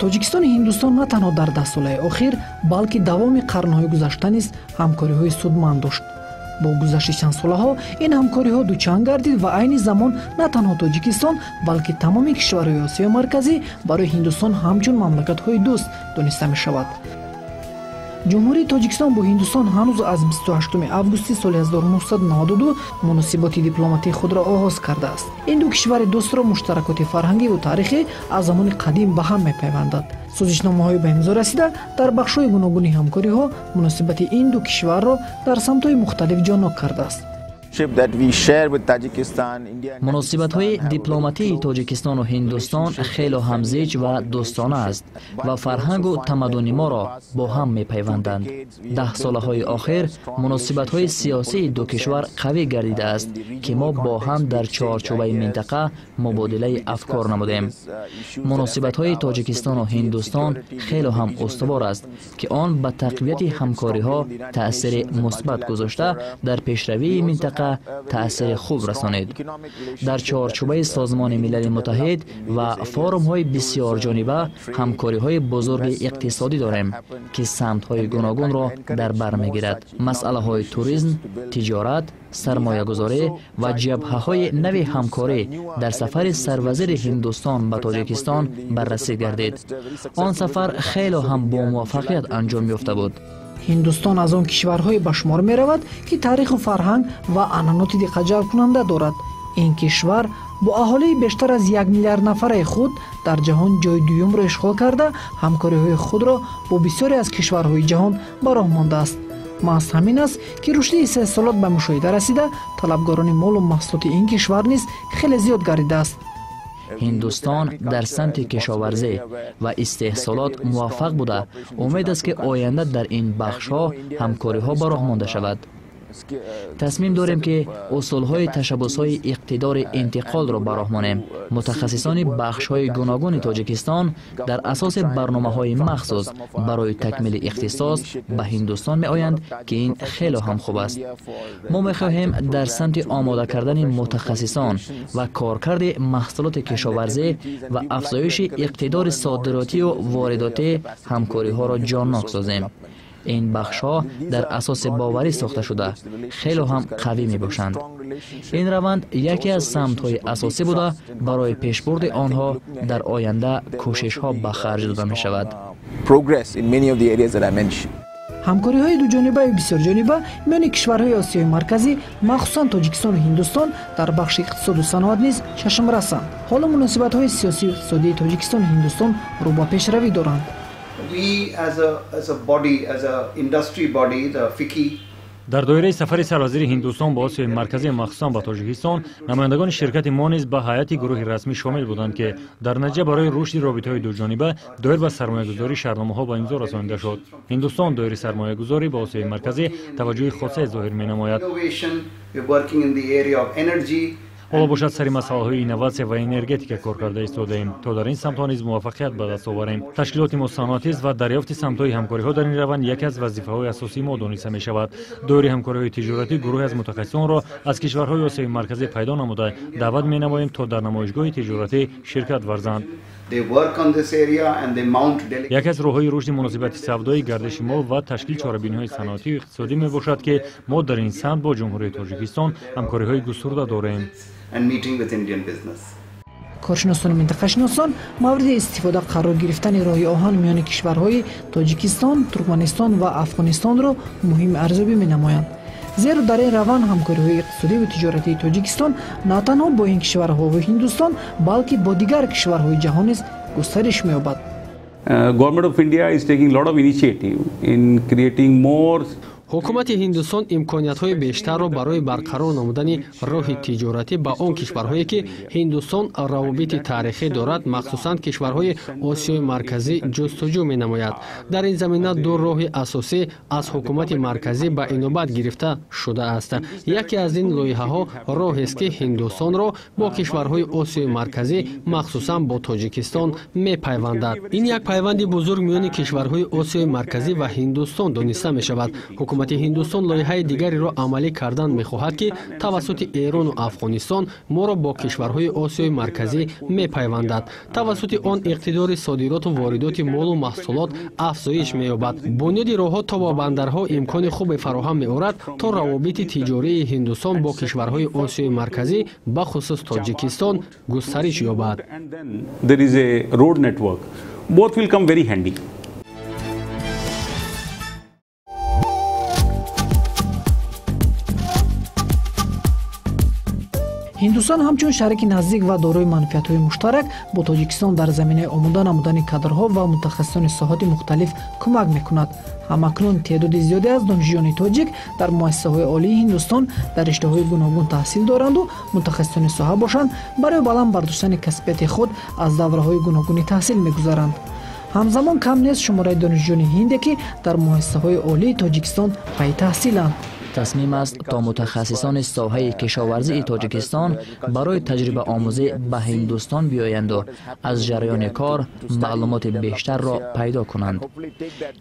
тоҷикистони ҳиндустон на танҳо дар даҳсолаи охир балки давоми қарнҳои гузашта низ ҳамкориҳои судманд дошт. бо гузашти чандсолаҳо ин ҳамкориҳо дучанд гардид ва айни замон на танҳо тоҷикистон балки тамоми кишварҳои осиёи марказӣ барои ҳиндустон ҳамчун мамлакатҳои дӯст дониста мешавад. ҷумҳурии тоҷикистон бо ҳиндустон ҳанӯз аз 28 августи соли 1992 муносиботи дипломатии худро оғоз кардааст. ин ду кишвари дӯстро муштаракоти фарҳангиву тарихӣ аз замони қадим ба ҳам мепайвандад. сӯзишномаҳои ба имзо расида дар бахшҳои гуногуни ҳамкориҳо муносибати ин ду кишварро дар самтҳои мухталиф ҷонок кардааст. муносибатҳои дипломатии тоҷикистону ҳиндустон хело ҳамзич ва дӯстона аст ва фарҳангу тамаддуни моро бо ҳам мепайванданд. даҳсолаҳои охир муносибатҳои сиёсии ду кишвар қавӣ гардидааст ки мо бо ҳам дар чорчӯбаи минтақа мубодилаи афкор намудем. муносибатҳои тоҷикистону ҳиндустон хело ҳам устувор аст ки он ба тақвияти ҳамкориҳо таъсири мусбат гузошта дар пешравии минтақа таъсири хуб расонид. дар чорчӯбаи созмони милали муттаҳид ва форумҳои бисёрҷониба ҳамкориҳои бузурги иқтисодӣ дорем ки самтҳои гуногунро дар бар мегирад. масъалаҳои туризм, тиҷорат, сармоягузорӣ ва ҷабҳаҳои нави ҳамкорӣ дар сафари сарвазири ҳиндустон ба тоҷикистон баррасӣ гардид. он сафар хело ҳам бо муваффақият анҷом ёфта буд. ҳиндустон аз он кишварҳое ба шумор меравад ки таъриху фарҳанг ва анъаноти диққатҷалбкунанда дорад. ин кишвар бо аҳолии бештар аз 1 миллиард нафараи худ дар ҷаҳон ҷойи дуюмро ишғол карда ҳамкориҳои худро бо бисёре аз кишварҳои ҷаҳон ба роҳ мондааст. маҳз ҳамин аст ки рушди истеҳсолот ба мушоҳида расида талабгорони молу маҳсулоти ин кишвар низ хеле зиёд гардидааст. ҳиндустон дар самти кишоварзӣ ва истеҳсолот муваффақ буда умед аст ки оянда дар ин бахшҳо ҳамкориҳо ба роҳ монда шавад. тасмим дорем ки усулҳои ташаббусҳои иқтидори интиқолро ба роҳ монем. мутахассисони бахшҳои гуногуни тоҷикистон дар асоси барномаҳои махсус барои такмили ихтисос ба ҳиндустон меоянд ки ин хело ҳам хуб аст. мо мехоҳем дар самти омода кардани мутахассисон ва коркарди маҳсулоти кишоварзӣ ва афзоиши иқтидори содиротию воридотӣ ҳамкориҳоро ҷоннок созем. ин бахшҳо дар асоси боварӣ сохта шуда хело ҳам қавӣ мебошанд. ин раванд яке аз самтҳои асосӣ буда барои пешбурди онҳо дар оянда кӯшишҳо ба харҷ дода мешавад. ҳамкориҳои дуҷонибаи бисёрҷониба миёни кишварҳои осиёи марказӣ махсусан тоҷикистону ҳиндустон дар бахши иқтисоду саноат низ чашмрасанд. ҳоло муносибатҳои сиёсию иқтисодии тоҷикистону ҳиндустон рӯ ба пешравӣ доранд. дар доираи сафари сарвазири ҳиндустон ба осиёи марказӣ махсусан ба тоҷикистон намояндагони ширкати мо низ ба ҳайати гурӯҳи расмӣ шомил буданд ки дар натиҷа барои рушди робитаҳои дуҷониба доир ба сармоягузорӣ шаҳрномаҳо ба имзо расонида шуд. ҳиндустон доири сармоягузорӣ ба осиёи марказӣ таваҷҷӯҳи хосе зоҳир менамояд. ҳоло бошад сари масъалаҳои инноватсия ва энергетика кор карда истодаем то дар ин самтҳо низ муваффақият ба даст оварем. ташкилоти мо саноатист ва дарёфти самтҳои ҳамкориҳо дар ин раванд яке аз вазифаҳои асосии мо дониста мешавад. доири ҳамкориҳои тиҷоратӣ гурӯҳе аз мутахассисонро аз кишварҳои осиёи марказӣ пайдо намуда даъват менамоем то дар намоишгоҳи тиҷоратӣ ширкат варзанд. яке аз роҳҳои рушди муносибати савдои гардиши мол ва ташкил чорабиниҳои саноатию иқтисодӣ мебошад ки мо дар ин самт бо ҷумҳурии тоҷикистон ҳамкориҳои густурда дорем. коршиносон минтақашиносон мавриди истифода қарор гирифтани роҳи оҳан миёни кишварҳои тоҷикистон, туркманистон ва афғонистонро муҳим арзёбӣ менамоянд. зеро дар ин раванд ҳамкориҳои иқтисодиву тиҷоратии тоҷикистон на танҳо бо ин кишварҳо ва ҳиндустон балки бо дигар кишварҳои ҷаҳон низ густариш меёбад. Government of India is taking lot of initiative in creating more. ҳукумати ҳиндустон имкониятҳои бештарро барои барқарор намудани роҳи тиҷоратӣ ба он кишварҳое ки ҳиндустон равобити таърихӣ дорад, махсусан кишварҳои осиёи марказӣ ҷустуҷӯ менамояд. дар ин замина ду роҳи асосӣ аз ҳукумати марказӣ ба инобат гирифта шудааст. яке аз ин лоиҳаҳо роҳест ки ҳиндустонро бо кишварҳои осиёи марказӣ махсусан бо тоҷикистон мепайвандад. ин як пайванди бузург миёни кишварҳои осиёи марказӣ ва ҳиндустон дониста мешавад. ҳукумати ҳукумати ҳиндустон лоиҳаи дигареро амалӣ кардан мехоҳад ки тавассути эрону афғонистон моро бо кишварҳои осиёи марказӣ мепайвандад. тавассути он иқтидори содироту воридоти молу маҳсулот афзоиш меёбад. бунёди роҳҳо то ба бандарҳо имкони хубе фароҳам меорад то равобити тиҷории ҳиндустон бо кишварҳои осиёи марказӣ ба хусус тоҷикистон густариш ёбад. There is a road network. Both will come very handy. ҳиндустон ҳамчун шарики наздик ва дорои манфиатҳои муштарак бо тоҷикистон дар заминаи омода намудани кадрҳо ва мутахассисони соҳати мухталиф кӯмак мекунад. ҳамакнун теъдоди зиёде аз донишҷӯёни тоҷик дар муассисаҳои олии ҳиндустон дар риштаҳои гуногун таҳсил доранду мутахассисони соҳа бошанд, барои баланд бардоштани касбияти худ аз давраҳои гуногуни таҳсил мегузаранд. ҳамзамон кам нест шумораи донишҷӯёни ҳинде ки дар муассисаҳои олии тоҷикистон пай таҳсиланд. тасмим аст то мутахассисони соҳаи кишоварзии тоҷикистон барои таҷриба омӯзӣ ба ҳиндустон биёянду аз ҷараёни кор маълумоти бештарро пайдо кунанд.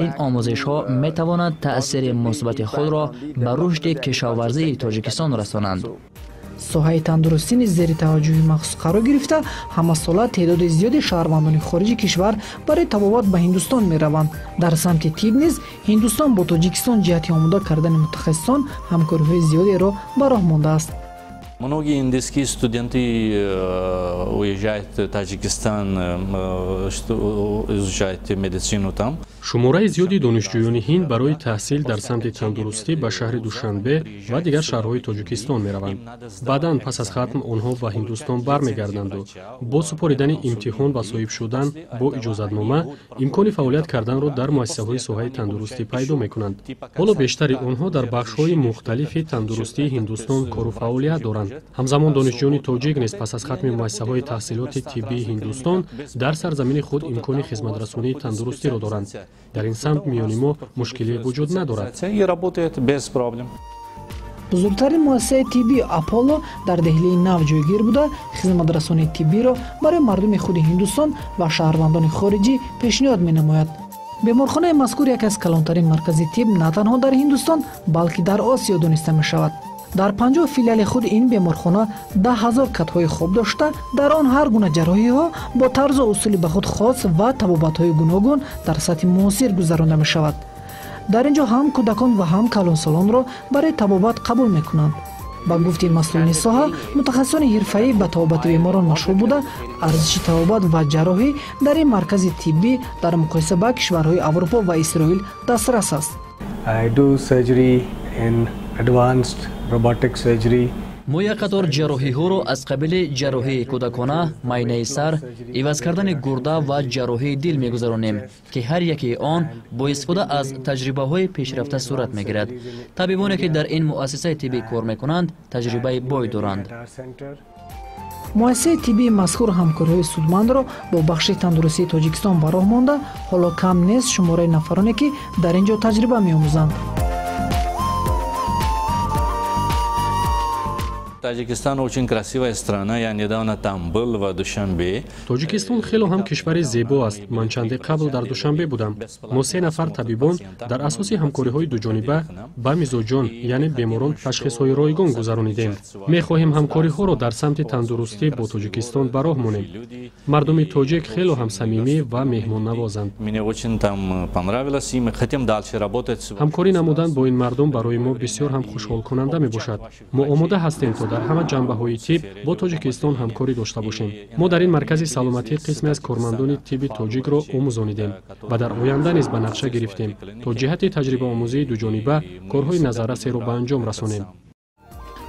ин омӯзишҳо метавонад таъсири мусбати худро ба рушди кишоварзии тоҷикистон расонанд. соҳаи тандурустӣ низ зери таваҷҷӯҳи махсус қарор гирифта, ҳамасола теъдоди зиёди шаҳрвандони хориҷи кишвар барои табобат ба ҳиндустон мераванд. дар самти тиб низ ҳиндустон бо тоҷикистон ҷиҳати омода кардани мутахассисон ҳамкориҳои зиёдеро ба роҳ мондааст. Многие индийские студенты уезжают в Таджикистан, изучают медицину там. шумораи зиёди донишҷӯёни ҳинд барои таҳсил дар самти тандурустӣ ба шаҳри Душанбе ва дигар шаҳрҳои Тоҷикистон мераванд. баъдан пас аз хатм онҳо ба Ҳиндустон бармегарданду бо супоридани имтиҳон ва соҳиб шудан бо иҷозатнома имкони фаъолият карданро дар муассисаҳои соҳаи тандурустӣ пайдо мекунанд. ҳоло бештари онҳо дар бахшҳои мухталифи тандурустии Ҳиндустон кору фаъолият доранд. ҳамзамон донишҷӯёни тоҷик низ пас аз хатми муассисаҳои таҳсилоти тиббии Ҳиндустон дар сарзамини худ имкони хизматрасонии тандурустиро доранд. дар ин самт миёни мо мушкилие вуҷуд надорад. бузургтарин муассисаи тиббии Аполло дар деҳлии нав ҷойгир буда хизматрасонии тиббиро барои мардуми худи Ҳиндустон ва шаҳрвандони хориҷӣ пешниҳод менамояд. беморхонаи мазкур яке аз калонтарин маркази тиб на танҳо дар Ҳиндустон, балки дар Осиё дониста мешавад. дар 50 филиали худ ин беморхона 10,000 катҳои хоб дошта, дар он ҳар гуна ҷарроҳиҳо бо тарзу усули ба худ хос ва табобатҳои гуногун дар сатҳи муосир гузаронда мешавад. дар ин ҷо ҳам кӯдакон ва ҳам калонсолонро барои табобат қабул мекунанд. ба гуфти масъулини соҳа, мутахассисони ҳирфаӣ ба табобати беморон машғул буда, арзиши табобат ва ҷарроҳӣ дар ин маркази тиббӣ дар муқоиса ба кишварҳои Аврупо ва Исроил дастрас аст. I do surgery in advanced robotic surgery. мо як қатор ҷарроҳиҳоро аз қабили ҷарроҳии кӯдакона, майнаи сар, иваз кардани гурда ва ҷарроҳии дил мегузаронем ки ҳар якии он бо истифода аз таҷрибаҳои пешрафта сурат мегирад. табибоне ки дар ин муассисаи тиббӣ кор мекунанд, таҷрибаи бой доранд. муассисаи тиббии мазкур ҳамкориҳои судмандро бо бахши тандурустии Тоҷикистон ба роҳ монда, ҳоло кам нест шумораи нафароне ки дар ин ҷо таҷриба меомӯзанд. Таджикистан очень красивая страна. Я недавно там был в Душанбе. Тоҷикистон хело ҳам кишвари зебо аст. ман чанде қабл дар Душанбе будам. мо 3 нафар табибон дар асоси ҳамкориҳои дуҷониба ба мизоҷон, яъне беморон ташхисҳои ройгон гузаронидем. мехоҳем ҳамкориҳоро дар самти тандурустӣ бо Тоҷикистон ба роҳ монем. мардуми тоҷик хело ҳам самимӣ ва меҳмоннавозанд. Мне очень там понравилось, и мы хотим дальше работать. ҳамкорӣ намудан бо ин мардум барои мо бисёр ҳам хушҳолкунанда мебошад. мо омода ҳастем то дар ҳама ҷанбаҳои тиб бо Тоҷикистон ҳамкорӣ дошта бошем. мо дар ин маркази саломатӣ қисме аз кормандони тибби тоҷикро омӯзонидем ва дар оянда низ ба нақша гирифтем то ҷиҳати таҷрибаомӯзии дуҷониба корҳои назаррасеро ба анҷом расонем.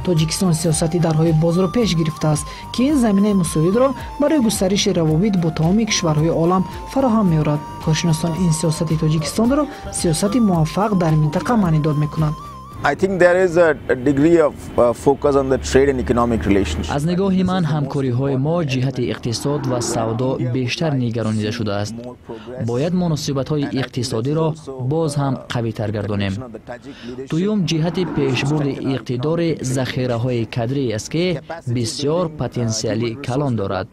тоҷикистон сиёсати дарҳои бозро пеш гирифтааст ки ин заминаи мусоидро барои густариши равобит бо тамоми кишварҳои олам фароҳам меорад. коршиносон ин сиёсати тоҷикистонро сиёсати муваффақ дар минтақа маънидод мекунанд. I think there is a degree of focus on the trade and economic relations. از نگاه من همکاری‌های ما جهت اقتصاد و سودا بیشتر نگرانیده شده است. باید مناسبت‌های اقتصادی را باز هم قوی‌تر گردانیم. دوم جهت پیشبرد اقتدار ذخیره‌های کدری است که بسیار پتانسیلی کلان دارد.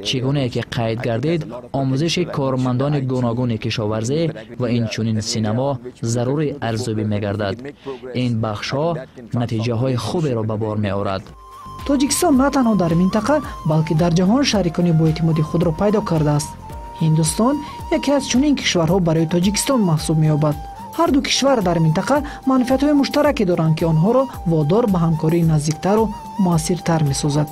چگونه که قید گردید آموزش کارمندان گوناگون کشاورزی و اینچنین سینما ضروری ارزیابی می‌گردد. این بخش‌ها نتیجه‌های خوبی را به بار می‌آورد. тоҷикистон на танҳо дар минтақа балки дар ҷаҳон шарикони боэътимоди худро пайдо кардааст. ҳиндустон яке аз чунин кишварҳо барои тоҷикистон маҳсуб меёбад. ҳар ду кишвар дар минтақа манфиатҳои муштараке доранд ки онҳоро водор ба ҳамкории наздиктару муассиртар месозад.